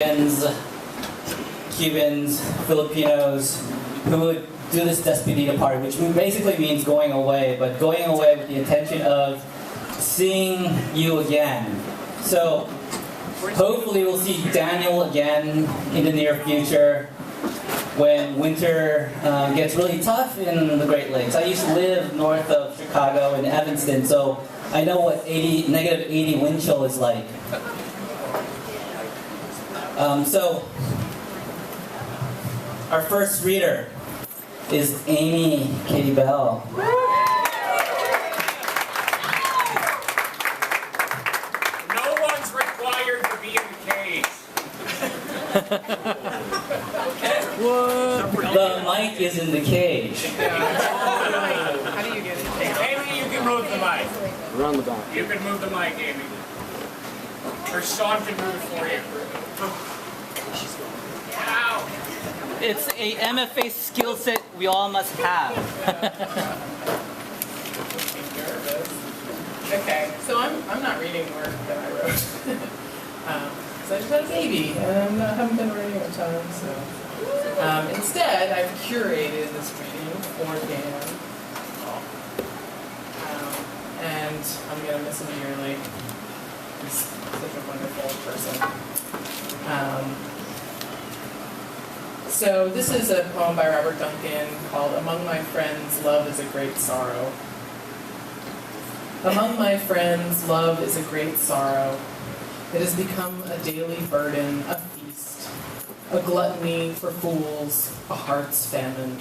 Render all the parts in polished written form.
Indians, Cubans, Filipinos who would do this despedida party, which basically means going away, but going away with the intention of seeing you again. So hopefully we'll see Daniel again in the near future when winter gets really tough in the Great Lakes. I used to live north of Chicago in Evanston, so I know what negative 80 wind chill is like. So our first reader is Amy Katie Bell. No one's required to be in the cage. The mic is in the cage. How do you get it? Amy, you can move the mic. Around the back. You can move the mic, Amy. Or Sean can move it for you. Ow! It's a MFA skill set we all must have. Okay, so I'm not reading work that I wrote. So I just had a baby, and I haven't been writing a ton, so. Instead, I've curated this reading for Dan. And I'm going to miss him dearly. He's such a wonderful person. So this is a poem by Robert Duncan called Among My Friends, Love is a Great Sorrow. Among my friends, love is a great sorrow. It has become a daily burden, a feast, a gluttony for fools, a heart's famine.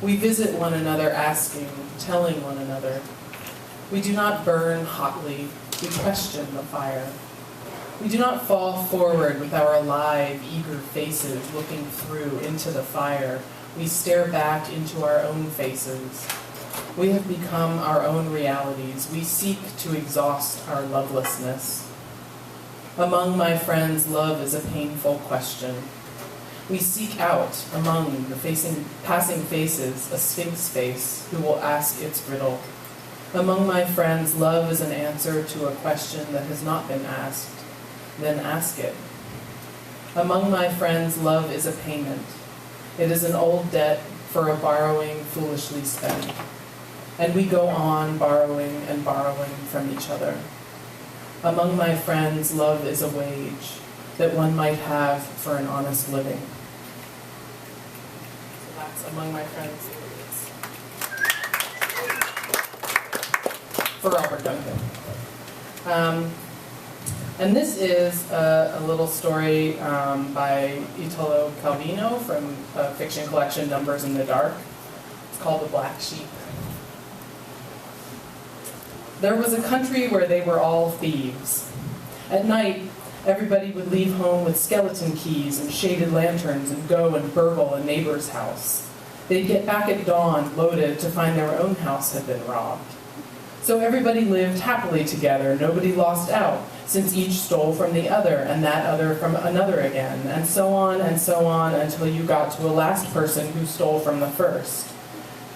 We visit one another asking, telling one another. We do not burn hotly, we question the fire. We do not fall forward with our alive, eager faces looking through into the fire. We stare back into our own faces. We have become our own realities. We seek to exhaust our lovelessness. Among my friends, love is a painful question. We seek out among the passing faces a sphinx face who will ask its riddle. Among my friends, love is an answer to a question that has not been asked. Then ask it. Among my friends, love is a payment. It is an old debt for a borrowing foolishly spent. And we go on borrowing and borrowing from each other. Among my friends, love is a wage that one might have for an honest living. So that's Among My Friends. For Robert Duncan. And this is a little story by Italo Calvino from a fiction collection, Numbers in the Dark. It's called The Black Sheep. There was a country where they were all thieves. At night, everybody would leave home with skeleton keys and shaded lanterns and go and burgle a neighbor's house. They'd get back at dawn, loaded, to find their own house had been robbed. So everybody lived happily together, nobody lost out, since each stole from the other, and that other from another again, and so on until you got to a last person who stole from the first.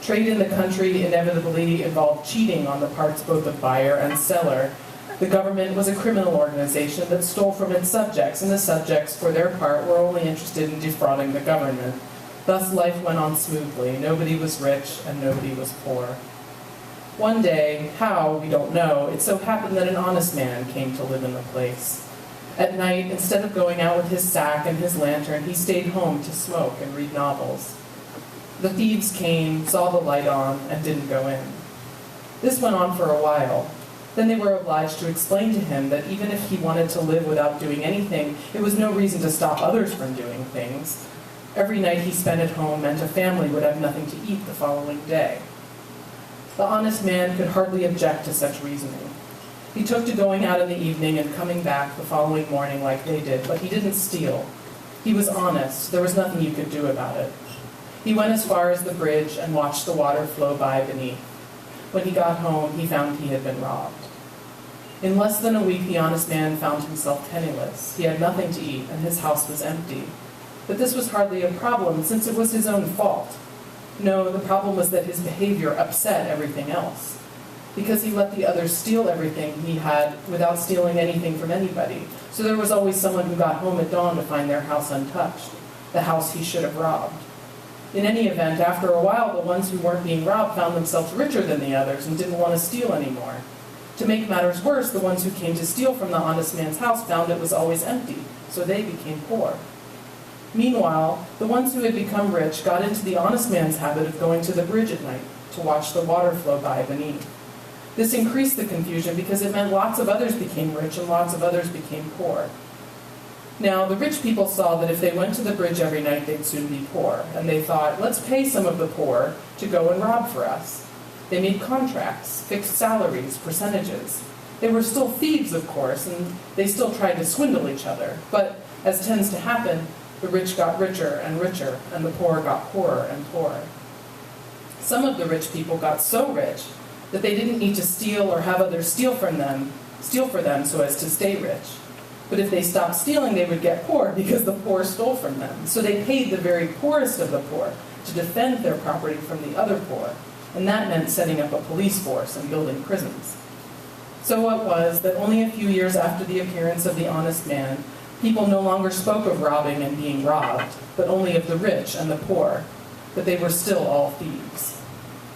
Trade in the country inevitably involved cheating on the parts both of buyer and seller. The government was a criminal organization that stole from its subjects, and the subjects, for their part, were only interested in defrauding the government. Thus life went on smoothly. Nobody was rich, and nobody was poor. One day, how, we don't know, it so happened that an honest man came to live in the place. At night, instead of going out with his sack and his lantern, he stayed home to smoke and read novels. The thieves came, saw the light on, and didn't go in. This went on for a while. Then they were obliged to explain to him that even if he wanted to live without doing anything, it was no reason to stop others from doing things. Every night he spent at home meant a family would have nothing to eat the following day. The honest man could hardly object to such reasoning. He took to going out in the evening and coming back the following morning like they did, but he didn't steal. He was honest. There was nothing you could do about it. He went as far as the bridge and watched the water flow by beneath. When he got home, he found he had been robbed. In less than a week, the honest man found himself penniless. He had nothing to eat, and his house was empty. But this was hardly a problem, since it was his own fault. No, the problem was that his behavior upset everything else. because he let the others steal everything he had without stealing anything from anybody. So there was always someone who got home at dawn to find their house untouched, the house he should have robbed. In any event, after a while, the ones who weren't being robbed found themselves richer than the others and didn't want to steal anymore. To make matters worse, the ones who came to steal from the honest man's house found it was always empty, so they became poor. Meanwhile, the ones who had become rich got into the honest man's habit of going to the bridge at night to watch the water flow by beneath. This increased the confusion because it meant lots of others became rich and lots of others became poor. Now, the rich people saw that if they went to the bridge every night, they'd soon be poor, and they thought, let's pay some of the poor to go and rob for us. They made contracts, fixed salaries, percentages. They were still thieves, of course, and they still tried to swindle each other. But, as tends to happen, the rich got richer and richer, and the poor got poorer and poorer. Some of the rich people got so rich that they didn't need to steal or have others steal for them so as to stay rich. But if they stopped stealing, they would get poor because the poor stole from them. So they paid the very poorest of the poor to defend their property from the other poor. And that meant setting up a police force and building prisons. So it was that only a few years after the appearance of the honest man, people no longer spoke of robbing and being robbed, but only of the rich and the poor. But they were still all thieves.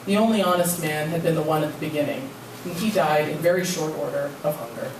The only honest man had been the one at the beginning, and he died in very short order of hunger.